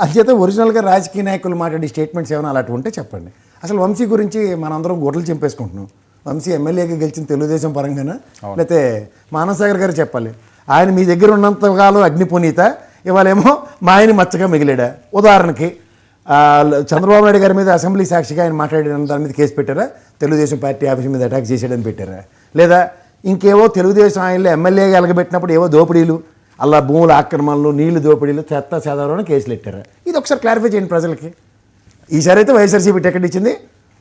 అంచేత ఒరిజినల్గా రాజకీయ నాయకులు మాట్లాడే స్టేట్మెంట్స్ ఏమైనా అలాంటి ఉంటే చెప్పండి. అసలు వంశీ గురించి మనందరం గొడ్లు చింపేసుకుంటున్నాం. వంశీ ఎమ్మెల్యేగా గెలిచిన తెలుగుదేశం పరంగానే, లేకపోతే మానవసాగర్ గారు చెప్పాలి. ఆయన మీ దగ్గర ఉన్నంతకాలం అగ్నిపునీత, ఇవాళేమో మా ఆయన మచ్చగా మిగిలాడా. ఉదాహరణకి చంద్రబాబు నాయుడు గారి మీద అసెంబ్లీ సాక్షిగా ఆయన మాట్లాడిన దాని మీద కేసు పెట్టారా, తెలుగుదేశం పార్టీ ఆఫీస్ మీద అటాక్ చేసేయడానికి పెట్టారా, లేదా ఇంకేవో తెలుగుదేశం ఆయనలో ఎమ్మెల్యేగా ఎలగబెట్టినప్పుడు ఏవో దోపిడీలు, అలా భూముల ఆక్రమణలు, నీళ్లు దోపిడీలు, చెత్త చెదారని కేసులు పెట్టారా. ఇది ఒకసారి క్లారిఫై చేయండి ప్రజలకి. ఈసారి అయితే వైఎస్ఆర్సీపీ టికెట్ ఇచ్చింది,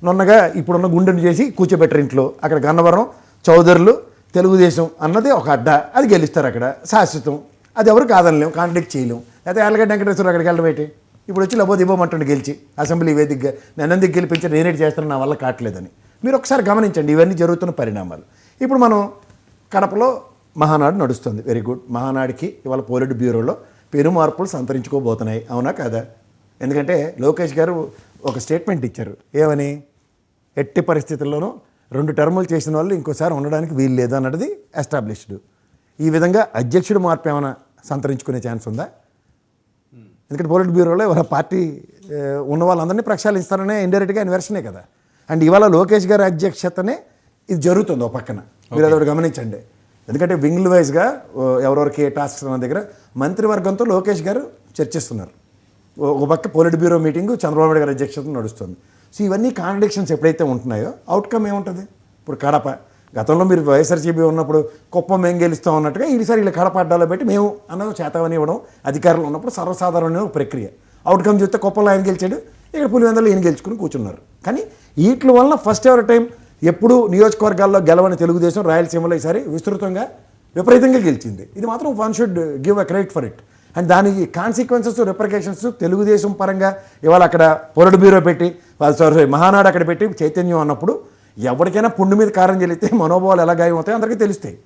నొన్నగా ఇప్పుడున్న గుండెను చేసి కూర్చోబెట్టరు ఇంట్లో. అక్కడ గన్నవరం చౌదరులు తెలుగుదేశం అన్నది ఒక అడ్డ, అది గెలుస్తారు అక్కడ శాశ్వతం. అది ఎవరు కాదనలేం, కాంట్రాక్ట్ చేయలేం. అయితే ఆలగడ్డ వెంకటేశ్వర అక్కడికి వెళ్ళడం ఏంటి, ఇప్పుడు వచ్చి లేకపోతే ఇవ్వమంటుండే గెలిచి అసెంబ్లీ వేదికగా నన్నందుకు గెలిపించి నేనేటి చేస్తాను, నా వల్ల కావట్లేదని. మీరు ఒకసారి గమనించండి ఇవన్నీ జరుగుతున్న పరిణామాలు. ఇప్పుడు మనం కడపలో మహానాడు నడుస్తుంది, వెరీ గుడ్. మహానాడుకి ఇవాళ పోలిట్ బ్యూరోలో పెను మార్పులు సంతరించుకోబోతున్నాయి, అవునా కాదా? ఎందుకంటే లోకేష్ గారు ఒక స్టేట్మెంట్ ఇచ్చారు, ఏమని, ఎట్టి పరిస్థితుల్లోనూ 2 టర్ములు చేసిన వాళ్ళు ఇంకోసారి ఉండడానికి వీలు లేదు అన్నది ఎస్టాబ్లిష్డ్. ఈ విధంగా అధ్యక్షుడు మార్పు ఏమైనా సంతరించుకునే ఛాన్స్ ఉందా? ఎందుకంటే పోలిట్ బ్యూరోలో ఇవాళ పార్టీ ఉన్న వాళ్ళందరినీ ప్రక్షాళిస్తారనే ఇండైరెక్ట్గా ఆయన వెర్షనే కదా. అండ్ ఇవాళ లోకేష్ గారి అధ్యక్షతనే ఇది జరుగుతుంది ఒక పక్కన, మీరు అదొకటి గమనించండి. ఎందుకంటే వింగ్ల్ వైజ్గా ఎవరెవరికి ఏ టాస్క్స్ అన్న దగ్గర మంత్రివర్గంతో లోకేష్ గారు చర్చిస్తున్నారు. ఒక పక్క polit bureau meeting Chandrababu Naidu గారి అధ్యక్షతను నడుస్తుంది. సో ఇవన్నీ కాంట్రడిక్షన్స్ ఎప్పుడైతే ఉంటున్నాయో అవుట్కమ్ ఏముంటుంది? ఇప్పుడు కడప, గతంలో మీరు వైఎస్ఆర్సీపీ ఉన్నప్పుడు కుప్పం మేము గెలుస్తాం అన్నట్టుగా ఈసారి ఇలా కడప అడ్డాలో పెట్టి మేము అన్నది చేతవని ఇవ్వడం అధికారంలో ఉన్నప్పుడు సర్వసాధారణమైన ఒక ప్రక్రియ. అవుట్కమ్ చూస్తే కుప్పంలో ఆయన గెలిచాడు, ఇక్కడ పులివెందులో ఈయన గెలుచుకుని కూర్చున్నారు. కానీ వీటి వలన ఫస్ట్ ఎవరి టైం ఎప్పుడు నియోజకవర్గాల్లో గెలవని తెలుగుదేశం రాయలసీమలో ఈసారి విస్తృతంగా విపరీతంగా గెలిచింది. ఇది మాత్రం one should give a credit for it. And దానికి కాన్సిక్వెన్సెస్ రిప్రికేషన్స్ తెలుగుదేశం పరంగా ఇవాళ అక్కడ పొలిట్ బ్యూరో పెట్టి మహానాడు అక్కడ పెట్టి చైతన్యం అన్నప్పుడు ఎవరికైనా పుండు మీద కారం చెల్లితే మనోభావాలు ఎలా గాయం అవుతాయో అందరికీ తెలుస్తాయి.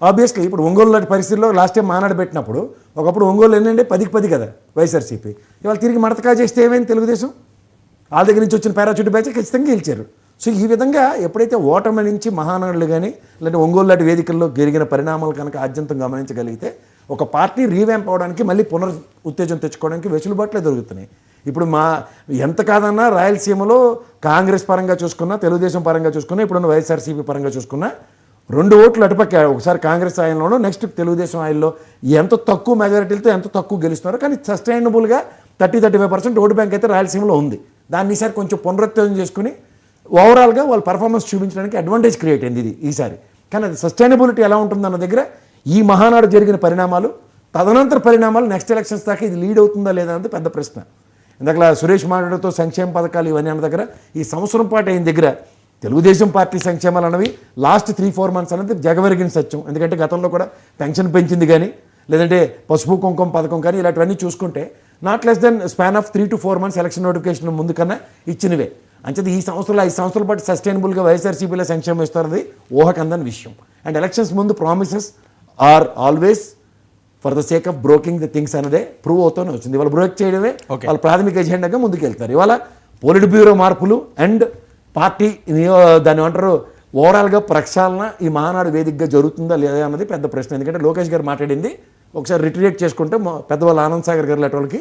ఆబ్వియస్లీ ఇప్పుడు ఒంగోలు లాంటి పరిస్థితుల్లో లాస్ట్ టైం మానాడు పెట్టినప్పుడు ఒకప్పుడు ఒంగోలు ఏంటంటే 10కి 10 కదా వైఎస్ఆర్సీపీ, ఇవాళ తిరిగి మడతకా చేస్తే ఏమైంది తెలుగుదేశం? వాళ్ళ దగ్గర నుంచి వచ్చిన పారాచూట్ బ్యాచ్ ఖచ్చితంగా గెలిచారు. సో ఈ విధంగా ఎప్పుడైతే ఓటమి నుంచి మహానాడులు కానీ లేదంటే ఒంగోలు లాంటి వేదికల్లో జరిగిన పరిణామాలు కనుక ఆద్యంతం గమనించగలిగితే ఒక పార్టీ రీవ్యాంప్ అవడానికి మళ్ళీ ఉత్తేజం తెచ్చుకోవడానికి వెసులుబాట్లే దొరుకుతున్నాయి. ఇప్పుడు ఎంత కాదన్నా రాయలసీమలో కాంగ్రెస్ పరంగా చూసుకున్నా, తెలుగుదేశం పరంగా చూసుకున్నా, ఇప్పుడున్న వైఎస్ఆర్సీపీ పరంగా చూసుకున్నా 2 ఓట్లు అటుపక్క, ఒకసారి కాంగ్రెస్ ఆయనలోనూ నెక్స్ట్ తెలుగుదేశం ఆయనలో ఎంత తక్కువ మెజారిటీలతో ఎంత తక్కువ గెలుస్తున్నారో, కానీ సస్టైనబుల్గా 30-35% ఓటు బ్యాంక్ అయితే రాయలసీమలో ఉంది. దాన్ని ఈసారి కొంచెం పునరుత్తేజం చేసుకుని ఓవరాల్గా వాళ్ళ పర్ఫార్మెన్స్ చూపించడానికి అడ్వాంటేజ్ క్రియేట్ అయింది ఇది ఈసారి. కానీ అది సస్టైనబిలిటీ ఎలా ఉంటుందన్న దగ్గర ఈ మహానాడు జరిగిన పరిణామాలు, తదనంతర పరిణామాలు నెక్స్ట్ ఎలక్షన్స్ దాకా ఇది లీడ్ అవుతుందా లేదా అన్నది పెద్ద ప్రశ్న. ఇందాక సురేష్ మాట్లాడుతూ సంక్షేమ పథకాలు ఇవన్నీ అన్న దగ్గర ఈ సంవత్సరం పాటు అయిన దగ్గర తెలుగుదేశం పార్టీ సంక్షేమాలు అన్నవి లాస్ట్ 3-4 మంత్స్ అనేది జగమెరిగిన సత్యం. ఎందుకంటే గతంలో కూడా పెన్షన్ పెంచింది కానీ, లేదంటే పసుపు కుంకుమ పథకం కానీ ఇలాంటివన్నీ చూసుకుంటే not less than span of 3-4 months election notification ముందు కన్నా ఇచ్చినవే. అంచేది ఈ సంవత్సరాలు 5 సంవత్సరాల పాటు సస్టైనబుల్గా వైఎస్ఆర్సీపీలో సంక్షేమం ఇస్తున్నది ఊహకందని విషయం. అండ్ ఎలక్షన్స్ ముందు promises are always for the sake of broking the things అనేది ప్రూవ్ అవుతూనే వచ్చింది. ఇవాళ బ్రోక్ చేయడమే వాళ్ళ ప్రాథమిక ఎజెండాగా ముందుకు వెళ్తారు. ఇవాళ పోలిట్ బ్యూరో మార్పులు అండ్ పార్టీ దాన్ని ఏమంటారు ఓవరాల్గా ప్రక్షాళన ఈ మహానాడు వేదికగా జరుగుతుందా లేదా అన్నది పెద్ద ప్రశ్న. ఎందుకంటే లోకేష్ గారు మాట్లాడింది ఒకసారి రిట్రీట్ చేసుకుంటే పెద్దవాళ్ళు ఆనంద్ సాగర్ గారు లాంటి వాళ్ళకి